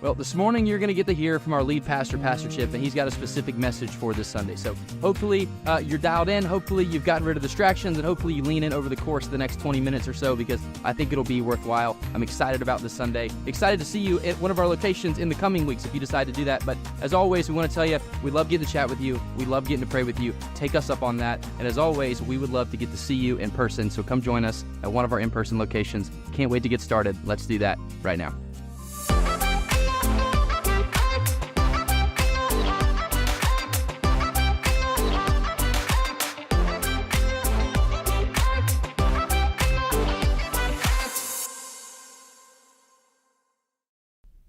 Well, this morning you're going to get to hear from our lead pastor, Pastor Chip, and he's got a specific message for this Sunday. So hopefully you're dialed in, hopefully you've gotten rid of distractions, and hopefully you lean in over the course of the next 20 minutes or so, because I think it'll be worthwhile. I'm excited about this Sunday. Excited to see you at one of our locations in the coming weeks if you decide to do that. But as always, we want to tell you, we love getting to chat with you. We love getting to pray with you. Take us up on that. And as always, we would love to get to see you in person. So come join us at one of our in-person locations. Can't wait to get started. Let's do that right now.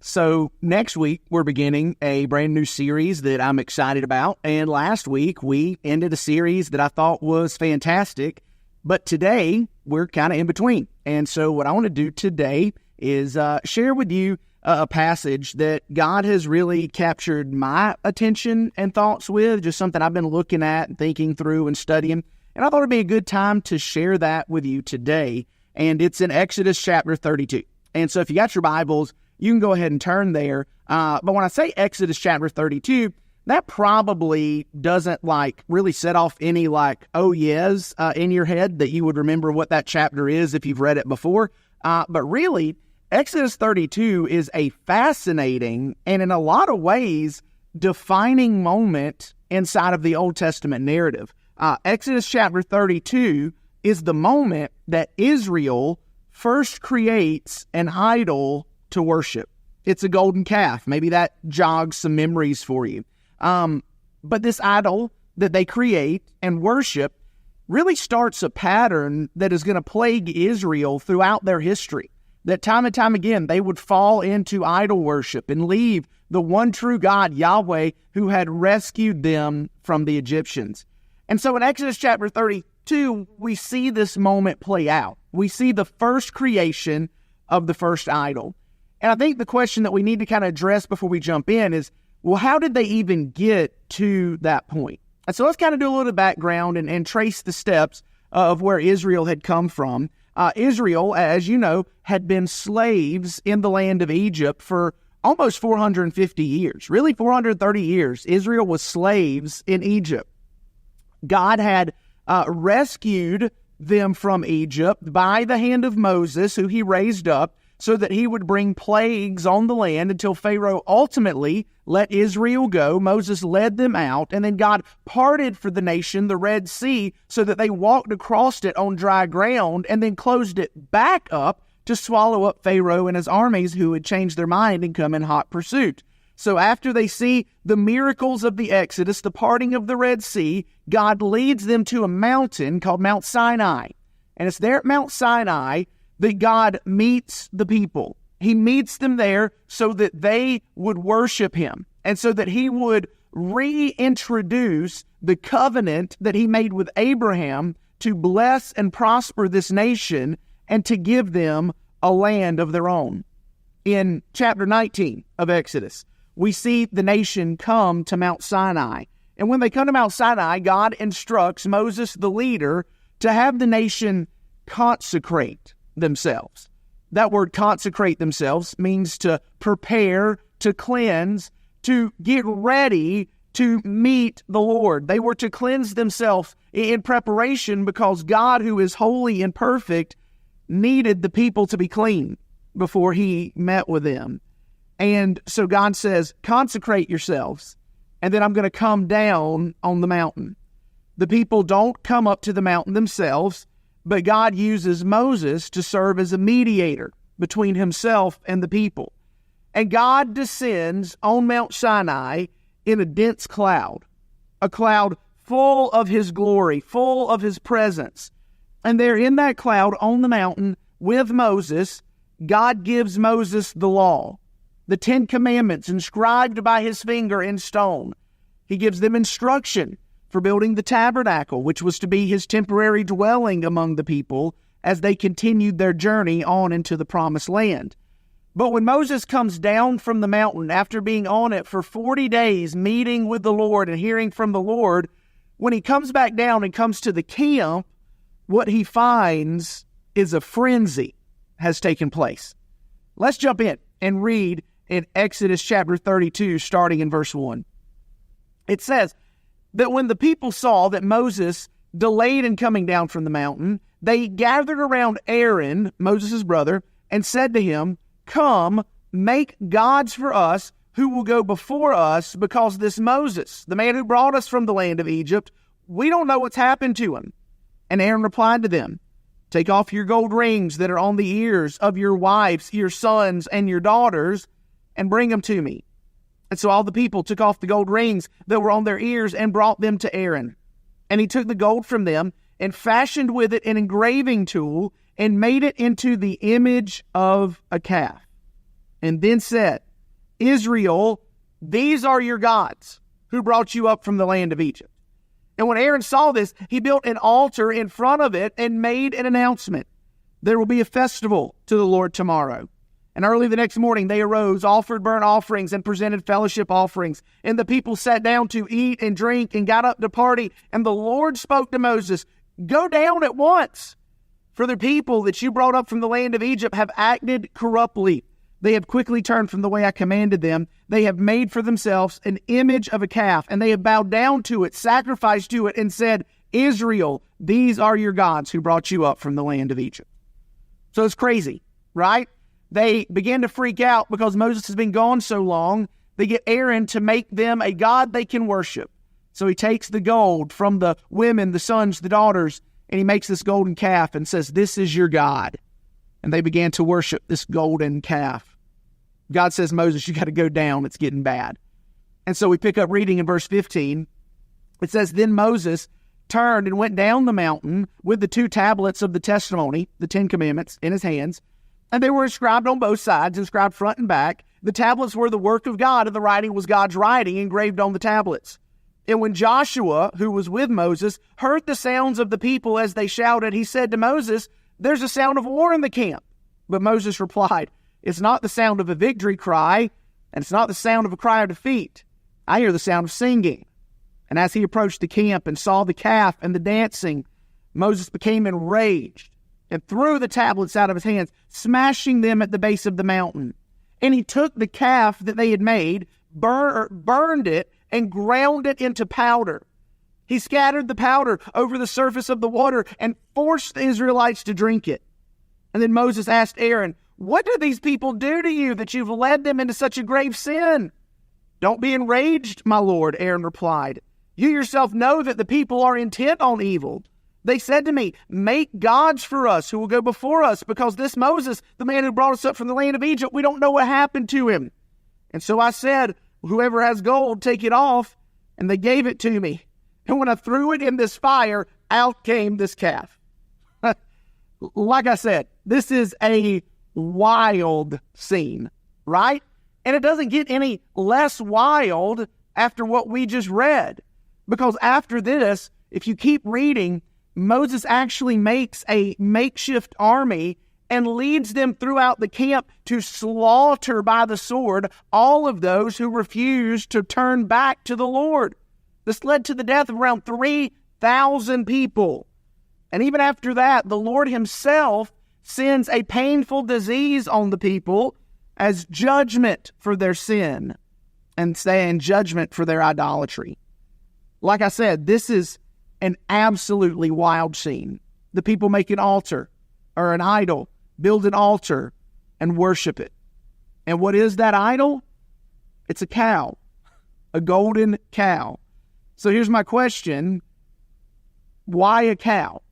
So next week, we're beginning a brand new series that I'm excited about. And last week, we ended a series that I thought was fantastic. But today, we're kind of in between. And so what I want to do today is share with you a passage that God has really captured my attention and thoughts with, just something I've been looking at and thinking through and studying. And I thought it'd be a good time to share that with you today. And it's in Exodus chapter 32. And so if you got your Bibles, you can go ahead and turn there. But when I say Exodus chapter 32, that probably doesn't really set off any oh yes in your head that you would remember what that chapter is if you've read it before. But really, Exodus 32 is a fascinating and in a lot of ways defining moment inside of the Old Testament narrative. Exodus chapter 32 is the moment that Israel first creates an idol to worship. It's a golden calf. Maybe that jogs some memories for you. But this idol that they create and worship really starts a pattern that is going to plague Israel throughout their history. That time and time again, they would fall into idol worship and leave the one true God, Yahweh, who had rescued them from the Egyptians. And so in Exodus chapter 32, we see this moment play out. We see the first creation of the first idol. And I think the question that we need to kind of address before we jump in is, well, how did they even get to that point? And so let's kind of do a little background and trace the steps of where Israel had come from. Israel, as you know, had been slaves in the land of Egypt for almost 450 years, really 430 years. Israel was slaves in Egypt. God had rescued them from Egypt by the hand of Moses, who he raised up, so that he would bring plagues on the land until Pharaoh ultimately let Israel go. Moses led them out, and then God parted for the nation the Red Sea so that they walked across it on dry ground and then closed it back up to swallow up Pharaoh and his armies who had changed their mind and come in hot pursuit. So after they see the miracles of the Exodus, the parting of the Red Sea, God leads them to a mountain called Mount Sinai. And it's there at Mount Sinai that God meets the people. He meets them there so that they would worship him and so that he would reintroduce the covenant that he made with Abraham to bless and prosper this nation and to give them a land of their own. In chapter 19 of Exodus, we see the nation come to Mount Sinai. And when they come to Mount Sinai, God instructs Moses, the leader, to have the nation consecrate themselves. That word consecrate themselves means to prepare, to cleanse, to get ready to meet the Lord. They were to cleanse themselves in preparation because God, who is holy and perfect, needed the people to be clean before he met with them. And so God says, consecrate yourselves, and then I'm going to come down on the mountain. The people don't come up to the mountain themselves, but God uses Moses to serve as a mediator between himself and the people. And God descends on Mount Sinai in a dense cloud, a cloud full of his glory, full of his presence. And there in that cloud on the mountain with Moses, God gives Moses the law, the 10 Commandments inscribed by his finger in stone. He gives them instruction for building the tabernacle, which was to be his temporary dwelling among the people as they continued their journey on into the promised land. But when Moses comes down from the mountain after being on it for 40 days, meeting with the Lord and hearing from the Lord, when he comes back down and comes to the camp, what he finds is a frenzy has taken place. Let's jump in and read in Exodus chapter 32, starting in verse 1. It says that when the people saw that Moses delayed in coming down from the mountain, they gathered around Aaron, Moses' brother, and said to him, "Come, make gods for us who will go before us, because this Moses, the man who brought us from the land of Egypt, we don't know what's happened to him." And Aaron replied to them, "Take off your gold rings that are on the ears of your wives, your sons, and your daughters, and bring them to me." And so all the people took off the gold rings that were on their ears and brought them to Aaron. And he took the gold from them and fashioned with it an engraving tool and made it into the image of a calf. And then said, "Israel, these are your gods who brought you up from the land of Egypt." And when Aaron saw this, he built an altar in front of it and made an announcement. "There will be a festival to the Lord tomorrow." And early the next morning they arose, offered burnt offerings, and presented fellowship offerings. And the people sat down to eat and drink and got up to party. And the Lord spoke to Moses, "Go down at once, for the people that you brought up from the land of Egypt have acted corruptly. They have quickly turned from the way I commanded them. They have made for themselves an image of a calf, and they have bowed down to it, sacrificed to it, and said, 'Israel, these are your gods who brought you up from the land of Egypt.'" So it's crazy, right? They begin to freak out because Moses has been gone so long. They get Aaron to make them a god they can worship. So he takes the gold from the women, the sons, the daughters, and he makes this golden calf and says, "This is your God." And they began to worship this golden calf. God says, "Moses, you got to go down. It's getting bad." And so we pick up reading in verse 15. It says, "Then Moses turned and went down the mountain with the 2 tablets of the testimony, the 10 commandments, in his hands. And they were inscribed on both sides, inscribed front and back. The tablets were the work of God, and the writing was God's writing engraved on the tablets. And when Joshua, who was with Moses, heard the sounds of the people as they shouted, he said to Moses, 'There's a sound of war in the camp.' But Moses replied, 'It's not the sound of a victory cry, and it's not the sound of a cry of defeat. I hear the sound of singing.' And as he approached the camp and saw the calf and the dancing, Moses became enraged and threw the tablets out of his hands, smashing them at the base of the mountain. And he took the calf that they had made, burned it, and ground it into powder. He scattered the powder over the surface of the water and forced the Israelites to drink it. And then Moses asked Aaron, 'What did these people do to you that you've led them into such a grave sin?' 'Don't be enraged, my lord,' Aaron replied. 'You yourself know that the people are intent on evil. They said to me, "Make gods for us who will go before us, because this Moses, the man who brought us up from the land of Egypt, we don't know what happened to him." And so I said, "Whoever has gold, take it off." And they gave it to me. And when I threw it in this fire, out came this calf." Like I said, this is a wild scene, right? And it doesn't get any less wild after what we just read. Because after this, if you keep reading, Moses actually makes a makeshift army and leads them throughout the camp to slaughter by the sword all of those who refused to turn back to the Lord. This led to the death of around 3,000 people. And even after that, the Lord himself sends a painful disease on the people as judgment for their sin and judgment for their idolatry. Like I said, this is an absolutely wild scene. The people make an altar or an idol, build an altar, and worship it. And what is that idol? It's a cow, a golden cow. So here's my question. Why a cow?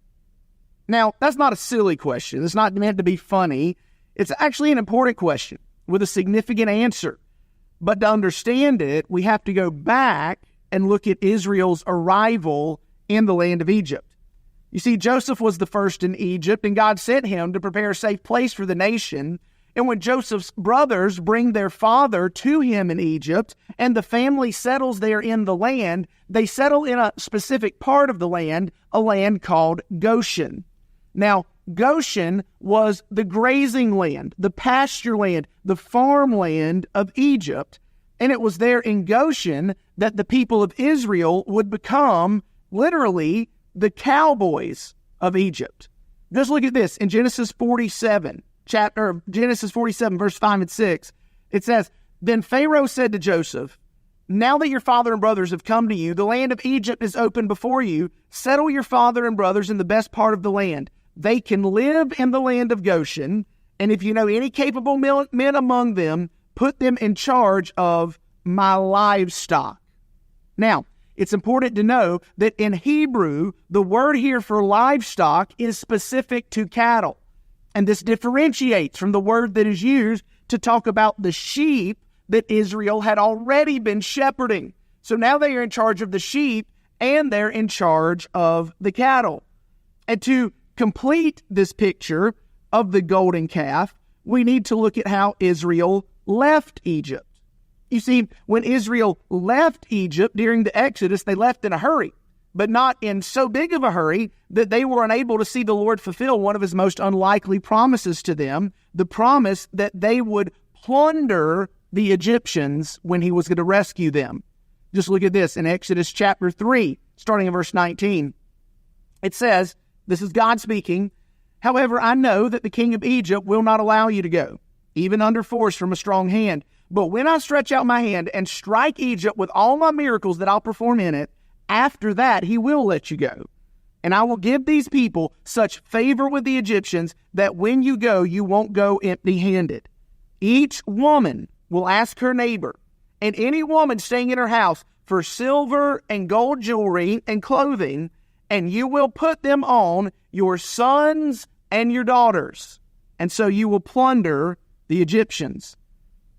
Now, that's not a silly question. It's not meant to be funny. It's actually an important question with a significant answer. But to understand it, we have to go back and look at Israel's arrival in the land of Egypt. You see, Joseph was the first in Egypt, and God sent him to prepare a safe place for the nation. And when Joseph's brothers bring their father to him in Egypt, and the family settles there in the land, they settle in a specific part of the land, a land called Goshen. Now, Goshen was the grazing land, the pasture land, the farmland of Egypt. And it was there in Goshen that the people of Israel would become literally the cowboys of Egypt. Just look at this in Genesis 47, verse 5 and 6. It says, Then Pharaoh said to Joseph, now that your father and brothers have come to you, the land of Egypt is open before you. Settle your father and brothers in the best part of the land. They can live in the land of Goshen, and if you know any capable men among them, put them in charge of my livestock. Now, it's important to know that in Hebrew, the word here for livestock is specific to cattle. And this differentiates from the word that is used to talk about the sheep that Israel had already been shepherding. So now they are in charge of the sheep and they're in charge of the cattle. And to complete this picture of the golden calf, we need to look at how Israel left Egypt. You see, when Israel left Egypt during the Exodus, they left in a hurry, but not in so big of a hurry that they were unable to see the Lord fulfill one of his most unlikely promises to them, the promise that they would plunder the Egyptians when he was going to rescue them. Just look at this in Exodus chapter 3, starting in verse 19. It says, this is God speaking, however, I know that the king of Egypt will not allow you to go, even under force from a strong hand. But when I stretch out my hand and strike Egypt with all my miracles that I'll perform in it, after that he will let you go. And I will give these people such favor with the Egyptians that when you go, you won't go empty-handed. Each woman will ask her neighbor and any woman staying in her house for silver and gold jewelry and clothing, and you will put them on your sons and your daughters. And so you will plunder the Egyptians.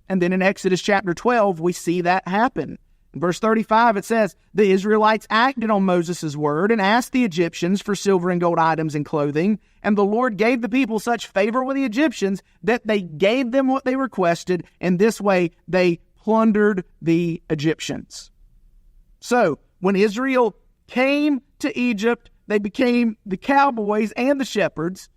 And then in Exodus chapter 12, we see that happen. In verse 35, it says, the Israelites acted on Moses' word and asked the Egyptians for silver and gold items and clothing. And the Lord gave the people such favor with the Egyptians that they gave them what they requested. And this way, they plundered the Egyptians. So when Israel came to Egypt, they became the cowboys and the shepherds.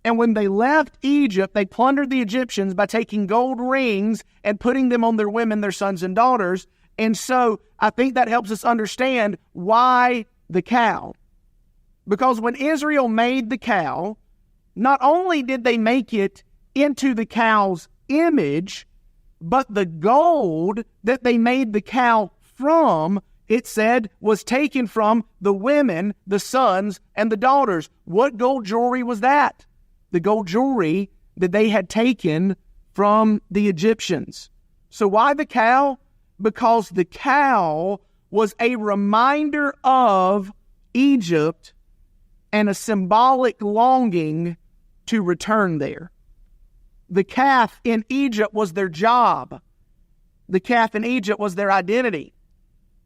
And when they left Egypt, they plundered the Egyptians by taking gold rings and putting them on their women, their sons and daughters. And so I think that helps us understand why the cow. Because when Israel made the cow, not only did they make it into the cow's image, but the gold that they made the cow from, it said, was taken from the women, the sons, and the daughters. What gold jewelry was that? The gold jewelry that they had taken from the Egyptians. So why the cow? Because the cow was a reminder of Egypt and a symbolic longing to return there. The calf in Egypt was their job. The calf in Egypt was their identity.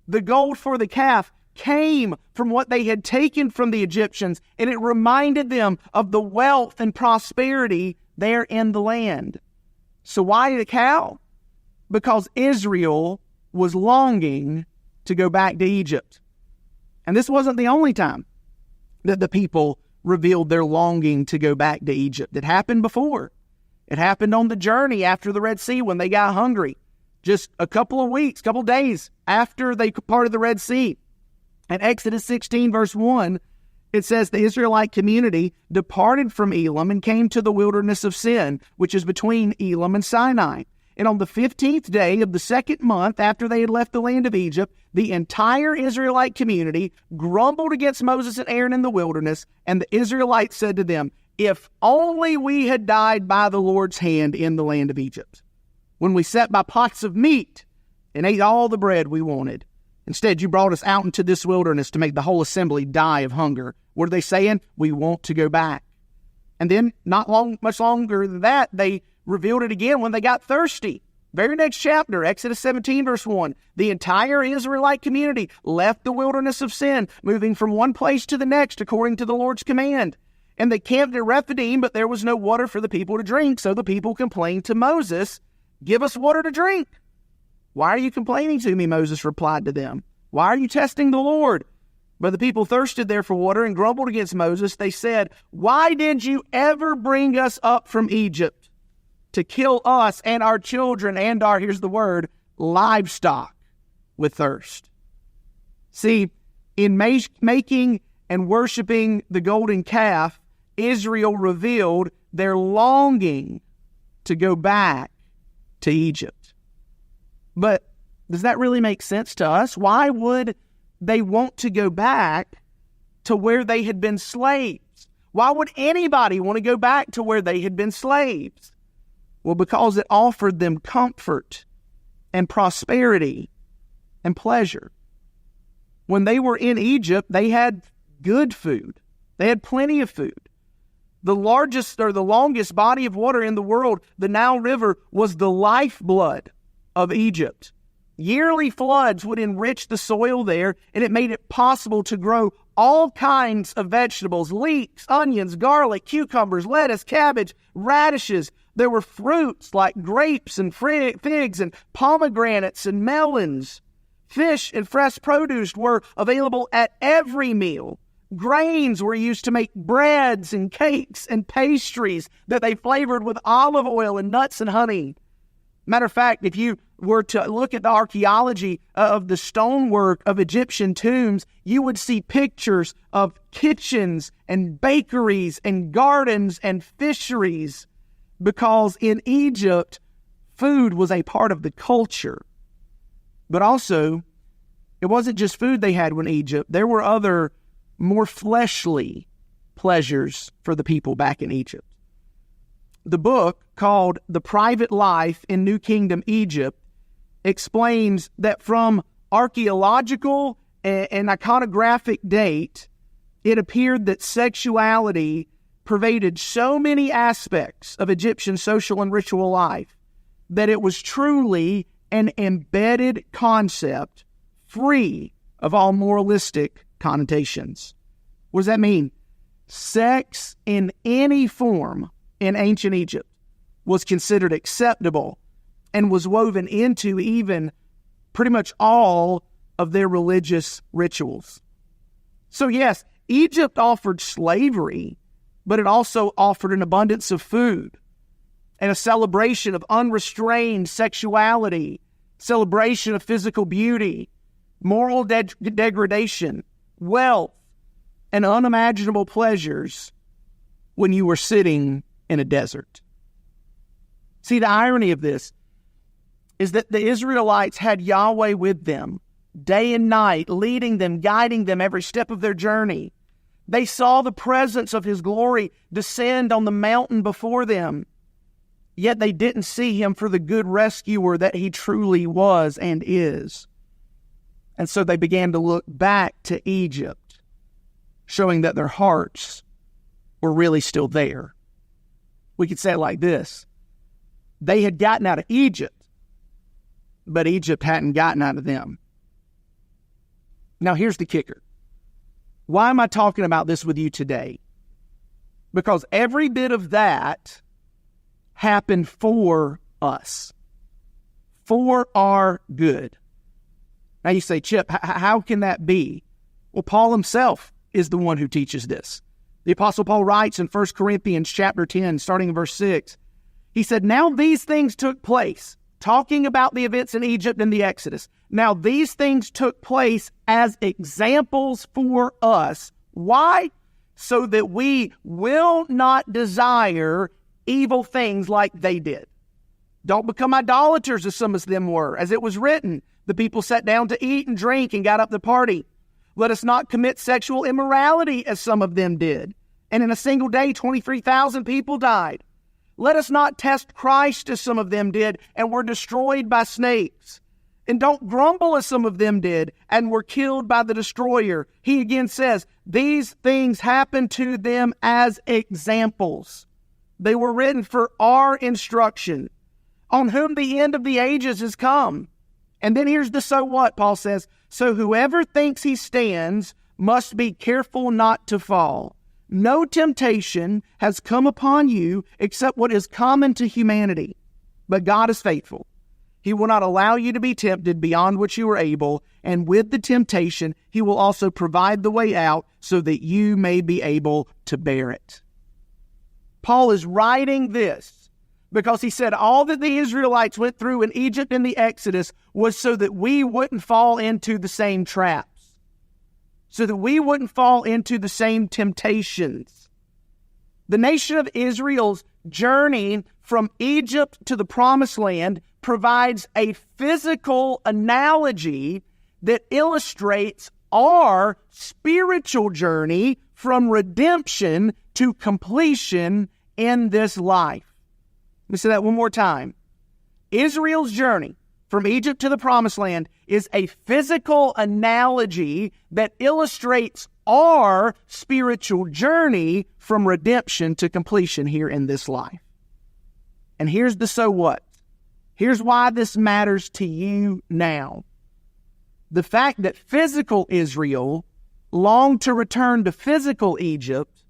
The gold for the calf came from what they had taken from the Egyptians, and it reminded them of the wealth and prosperity there in the land. So why the cow? Because Israel was longing to go back to Egypt. And this wasn't the only time that the people revealed their longing to go back to Egypt. It happened before. It happened on the journey after the Red Sea when they got hungry. Just a couple of weeks, couple of days after they parted the Red Sea. In Exodus 16, verse 1, it says, the Israelite community departed from Elim and came to the wilderness of Sin, which is between Elim and Sinai. And on the 15th day of the second month after they had left the land of Egypt, the entire Israelite community grumbled against Moses and Aaron in the wilderness, and the Israelites said to them, if only we had died by the Lord's hand in the land of Egypt, when we sat by pots of meat and ate all the bread we wanted. Instead, you brought us out into this wilderness to make the whole assembly die of hunger. What are they saying? We want to go back. And then, much longer than that, they revealed it again when they got thirsty. Very next chapter, Exodus 17, verse 1. The entire Israelite community left the wilderness of Sin, moving from one place to the next according to the Lord's command. And they camped at Rephidim, but there was no water for the people to drink. So the people complained to Moses, give us water to drink. Why are you complaining to me? Moses replied to them. Why are you testing the Lord? But the people thirsted there for water and grumbled against Moses. They said, why did you ever bring us up from Egypt to kill us and our children and our, here's the word, livestock with thirst? See, in making and worshiping the golden calf, Israel revealed their longing to go back to Egypt. But does that really make sense to us? Why would they want to go back to where they had been slaves? Why would anybody want to go back to where they had been slaves? Well, because it offered them comfort and prosperity and pleasure. When they were in Egypt, they had good food. They had plenty of food. The largest or the longest body of water in the world, the Nile River, was the lifeblood of Egypt. Yearly floods would enrich the soil there, and it made it possible to grow all kinds of vegetables: leeks, onions, garlic, cucumbers, lettuce, cabbage, radishes. There were fruits like grapes and figs and pomegranates and melons. Fish and fresh produce were available at every meal. Grains were used to make breads and cakes and pastries that they flavored with olive oil and nuts and honey. Matter of fact, if you were to look at the archaeology of the stonework of Egyptian tombs, you would see pictures of kitchens and bakeries and gardens and fisheries, because in Egypt, food was a part of the culture. But also, it wasn't just food they had in Egypt. There were other more fleshly pleasures for the people back in Egypt. The book, called The Private Life in New Kingdom Egypt, explains that from archaeological and iconographic date, it appeared that sexuality pervaded so many aspects of Egyptian social and ritual life that it was truly an embedded concept free of all moralistic connotations. What does that mean? Sex in any form in ancient Egypt was considered acceptable and was woven into even pretty much all of their religious rituals. So yes, Egypt offered slavery, but it also offered an abundance of food and a celebration of unrestrained sexuality, celebration of physical beauty, moral degradation, wealth, and unimaginable pleasures when you were sitting in a desert. See, the irony of this is that the Israelites had Yahweh with them day and night, leading them, guiding them every step of their journey. They saw the presence of His glory descend on the mountain before them, yet they didn't see Him for the good rescuer that He truly was and is. And so they began to look back to Egypt, showing that their hearts were really still there. We could say it like this: they had gotten out of Egypt, but Egypt hadn't gotten out of them. Now here's the kicker. Why am I talking about this with you today? Because every bit of that happened for us, for our good. Now you say, Chip, how can that be? Well, Paul himself is the one who teaches this. The Apostle Paul writes in 1 Corinthians chapter 10, starting in verse 6, he said, "Now these things took place," talking about the events in Egypt and the Exodus. "Now these things took place as examples for us." Why? So that we will not desire evil things like they did. Don't become idolaters as some of them were. As it was written, the people sat down to eat and drink and got up to party. Let us not commit sexual immorality as some of them did. And in a single day, 23,000 people died. Let us not test Christ as some of them did and were destroyed by snakes. And don't grumble as some of them did and were killed by the destroyer. He again says, these things happened to them as examples. They were written for our instruction, on whom the end of the ages has come. And then here's the so what, Paul says. So whoever thinks he stands must be careful not to fall. No temptation has come upon you except what is common to humanity. But God is faithful. He will not allow you to be tempted beyond what you are able, and with the temptation, He will also provide the way out so that you may be able to bear it. Paul is writing this because he said all that the Israelites went through in Egypt and the Exodus was so that we wouldn't fall into the same traps, so that we wouldn't fall into the same temptations. The nation of Israel's journey from Egypt to the Promised Land provides a physical analogy that illustrates our spiritual journey from redemption to completion in this life. Let me say that one more time. Israel's journey from Egypt to the Promised Land is a physical analogy that illustrates our spiritual journey from redemption to completion here in this life. And here's the so what. Here's why this matters to you now. The fact that physical Israel longed to return to physical Egypt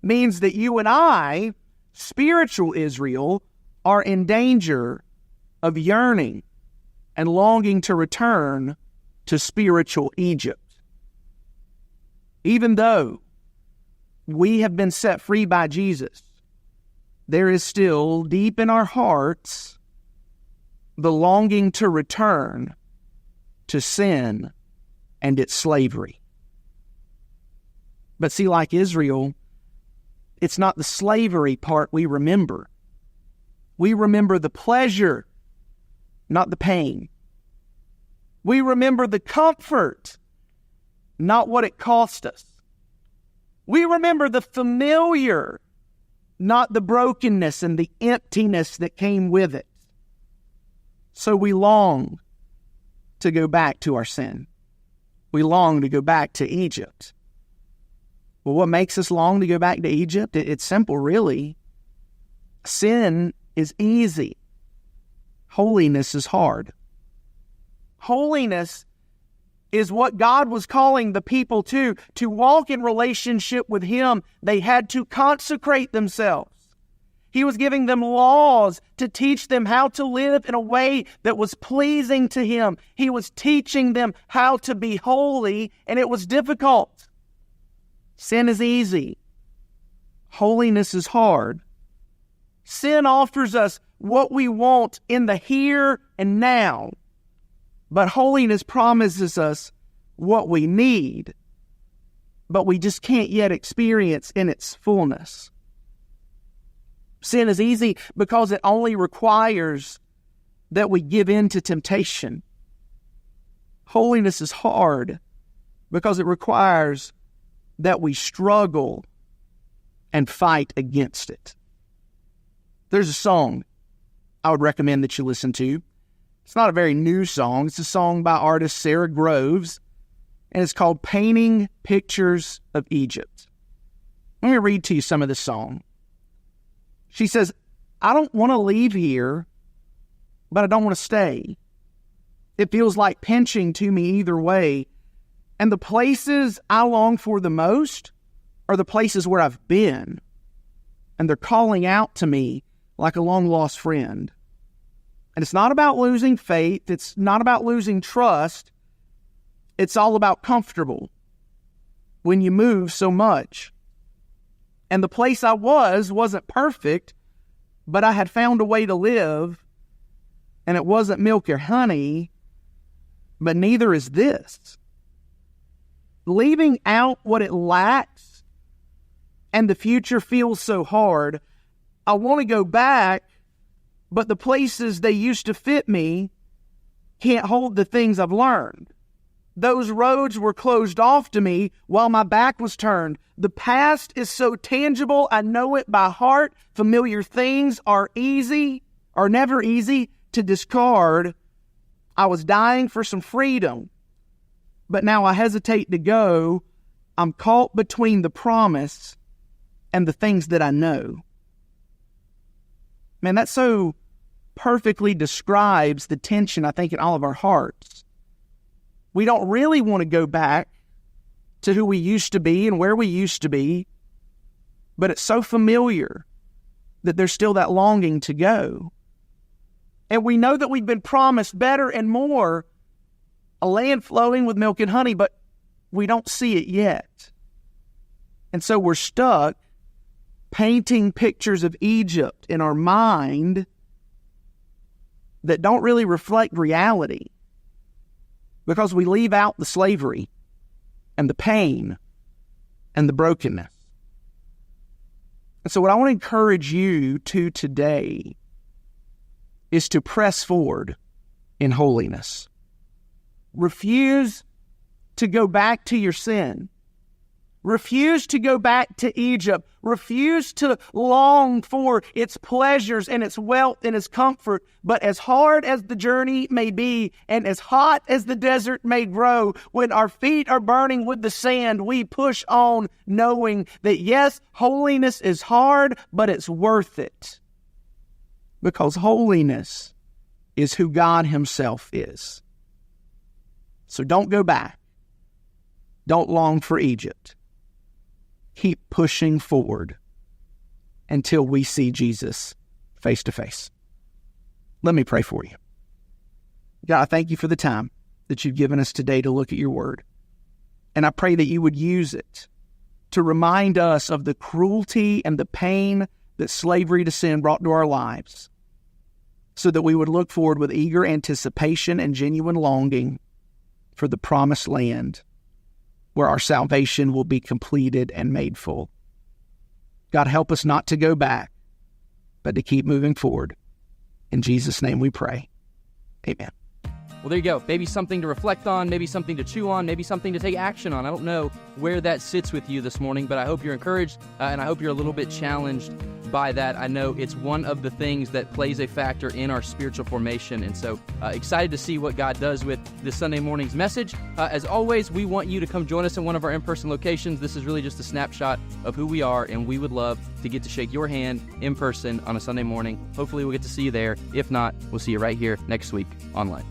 means that you and I, spiritual Israel, are in danger of yearning and longing to return to spiritual Egypt. Even though we have been set free by Jesus, there is still deep in our hearts the longing to return to sin and its slavery. But see, like Israel, it's not the slavery part we remember. We remember the pleasure, not the pain. We remember the comfort, not what it cost us. We remember the familiar, not the brokenness and the emptiness that came with it. So we long to go back to our sin. We long to go back to Egypt. Well, what makes us long to go back to Egypt? It's simple, really. Sin is easy. Holiness is hard. Holiness is what God was calling the people to walk in relationship with Him. They had to consecrate themselves. He was giving them laws to teach them how to live in a way that was pleasing to Him. He was teaching them how to be holy, and it was difficult. Sin is easy. Holiness is hard. Sin offers us what we want in the here and now, but holiness promises us what we need, but we just can't yet experience in its fullness. Sin is easy because it only requires that we give in to temptation. Holiness is hard because it requires that we struggle and fight against it. There's a song I would recommend that you listen to. It's not a very new song. It's a song by artist Sarah Groves, and it's called Painting Pictures of Egypt. Let me read to you some of this song. She says, I don't want to leave here, but I don't want to stay. It feels like pinching to me either way. And the places I long for the most are the places where I've been. And they're calling out to me like a long-lost friend. And it's not about losing faith. It's not about losing trust. It's all about comfortable when you move so much. And the place I wasn't perfect, but I had found a way to live, and it wasn't milk or honey, but neither is this. Leaving out what it lacks, and the future feels so hard. I want to go back, but the places they used to fit me can't hold the things I've learned. Those roads were closed off to me while my back was turned. The past is so tangible, I know it by heart. Familiar things are never easy to discard. I was dying for some freedom, but now I hesitate to go. I'm caught between the promise and the things that I know. Man, that so perfectly describes the tension, I think, in all of our hearts. We don't really want to go back to who we used to be and where we used to be, but it's so familiar that there's still that longing to go. And we know that we've been promised better and more, a land flowing with milk and honey, but we don't see it yet. And so we're stuck painting pictures of Egypt in our mind that don't really reflect reality, because we leave out the slavery and the pain and the brokenness. And so what I want to encourage you to today is to press forward in holiness. Refuse to go back to your sin. Refuse to go back to Egypt. Refuse to long for its pleasures and its wealth and its comfort. But as hard as the journey may be and as hot as the desert may grow, when our feet are burning with the sand, we push on knowing that yes, holiness is hard, but it's worth it. Because holiness is who God Himself is. So don't go back. Don't long for Egypt. Keep pushing forward until we see Jesus face to face. Let me pray for you. God, I thank you for the time that you've given us today to look at your word. And I pray that you would use it to remind us of the cruelty and the pain that slavery to sin brought to our lives, so that we would look forward with eager anticipation and genuine longing for the promised land where our salvation will be completed and made full. God, help us not to go back, but to keep moving forward. In Jesus' name we pray. Amen. Well, there you go. Maybe something to reflect on, maybe something to chew on, maybe something to take action on. I don't know where that sits with you this morning, but I hope you're encouraged, and I hope you're a little bit challenged by that. I know it's one of the things that plays a factor in our spiritual formation, and so excited to see what God does with this Sunday morning's message. As always, we want you to come join us in one of our in-person locations. This is really just a snapshot of who we are, and we would love to get to shake your hand in person on a Sunday morning. Hopefully we'll get to see you there. If not, we'll see you right here next week online.